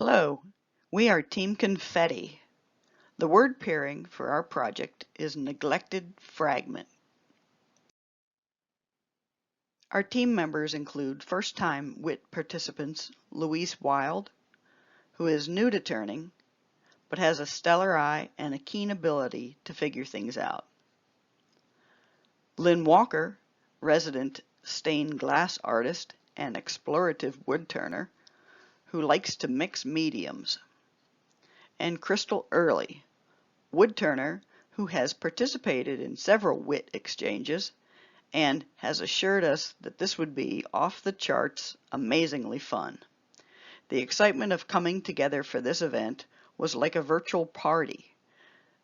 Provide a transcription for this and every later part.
Hello, we are Team Confetti. The word pairing for our project is neglected fragment. Our team members include first-time WIT participants Louise Wild, who is new to turning, but has a stellar eye and a keen ability to figure things out. Lynn Walker, resident stained glass artist and explorative wood turner, who likes to mix mediums. And Crystal Early, wood turner who has participated in several WIT exchanges and has assured us that this would be off the charts amazingly fun. The excitement of coming together for this event was like a virtual party,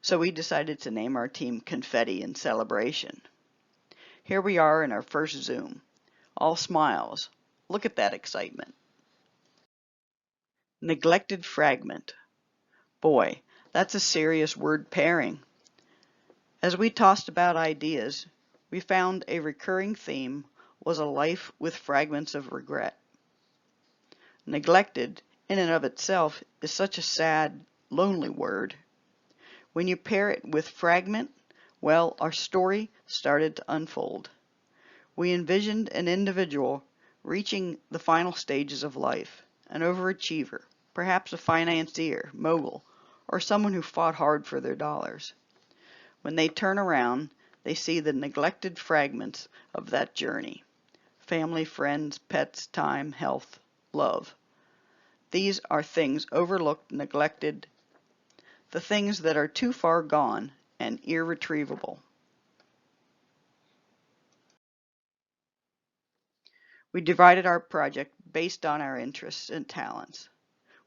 so we decided to name our team Confetti in celebration. Here we are in our first Zoom, all smiles. Look at that excitement. Neglected fragment. Boy, that's a serious word pairing. As we tossed about ideas, we found a recurring theme was a life with fragments of regret. Neglected, in and of itself, is such a sad, lonely word. When you pair it with fragment, well, our story started to unfold. We envisioned an individual reaching the final stages of life, an overachiever, perhaps a financier, mogul, or someone who fought hard for their dollars. When they turn around, they see the neglected fragments of that journey. Family, friends, pets, time, health, love. These are things overlooked, neglected, the things that are too far gone and irretrievable. We divided our project based on our interests and talents.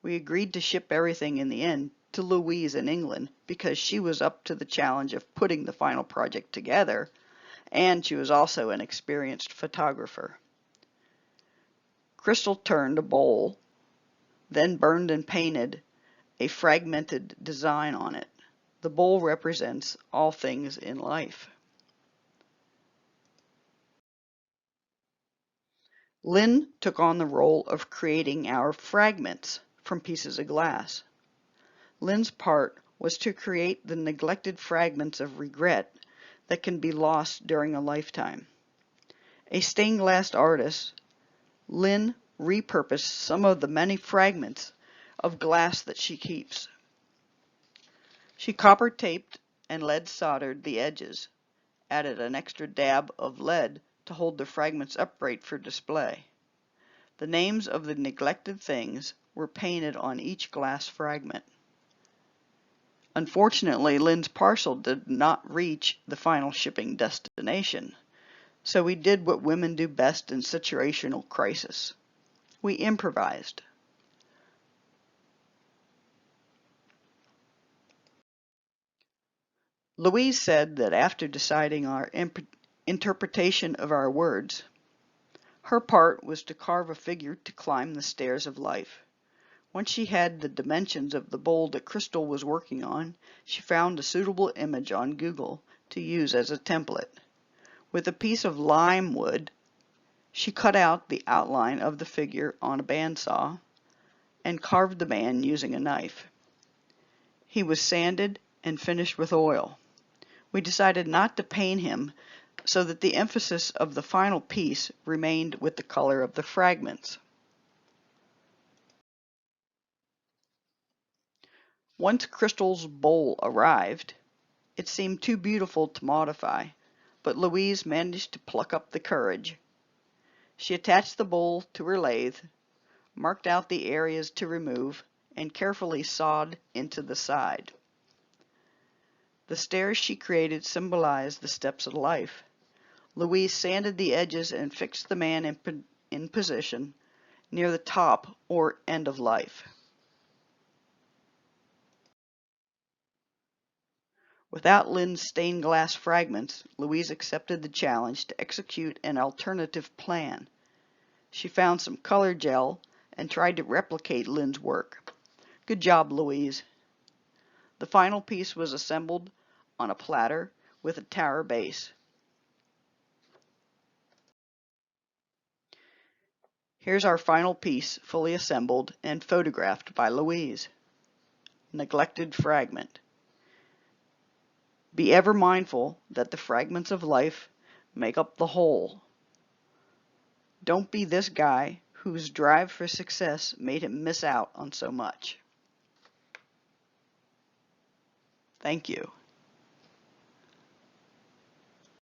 We agreed to ship everything in the end to Louise in England because she was up to the challenge of putting the final project together, and she was also an experienced photographer. Crystal turned a bowl, then burned and painted a fragmented design on it. The bowl represents all things in life. Lynn took on the role of creating our fragments from pieces of glass. Lynn's part was to create the neglected fragments of regret that can be lost during a lifetime. A stained glass artist, Lynn repurposed some of the many fragments of glass that she keeps. She copper taped and lead soldered the edges, added an extra dab of lead to hold the fragments upright for display. The names of the neglected things were painted on each glass fragment. Unfortunately, Lynn's parcel did not reach the final shipping destination, so we did what women do best in situational crisis. We improvised. Louise said that after deciding our interpretation of our words, her part was to carve a figure to climb the stairs of life. Once she had the dimensions of the bowl that Crystal was working on, she found a suitable image on Google to use as a template. With a piece of lime wood, she cut out the outline of the figure on a bandsaw and carved the man using a knife. He was sanded and finished with oil. We decided not to paint him so that the emphasis of the final piece remained with the color of the fragments. Once Crystal's bowl arrived, it seemed too beautiful to modify, but Louise managed to pluck up the courage. She attached the bowl to her lathe, marked out the areas to remove, and carefully sawed into the side. The stairs she created symbolized the steps of life. Louise sanded the edges and fixed the man in position near the top or end of life. Without Lynn's stained glass fragments, Louise accepted the challenge to execute an alternative plan. She found some color gel and tried to replicate Lynn's work. Good job, Louise. The final piece was assembled on a platter with a tower base. Here's our final piece, fully assembled and photographed by Louise. Neglected fragment. Be ever mindful that the fragments of life make up the whole. Don't be this guy whose drive for success made him miss out on so much. Thank you.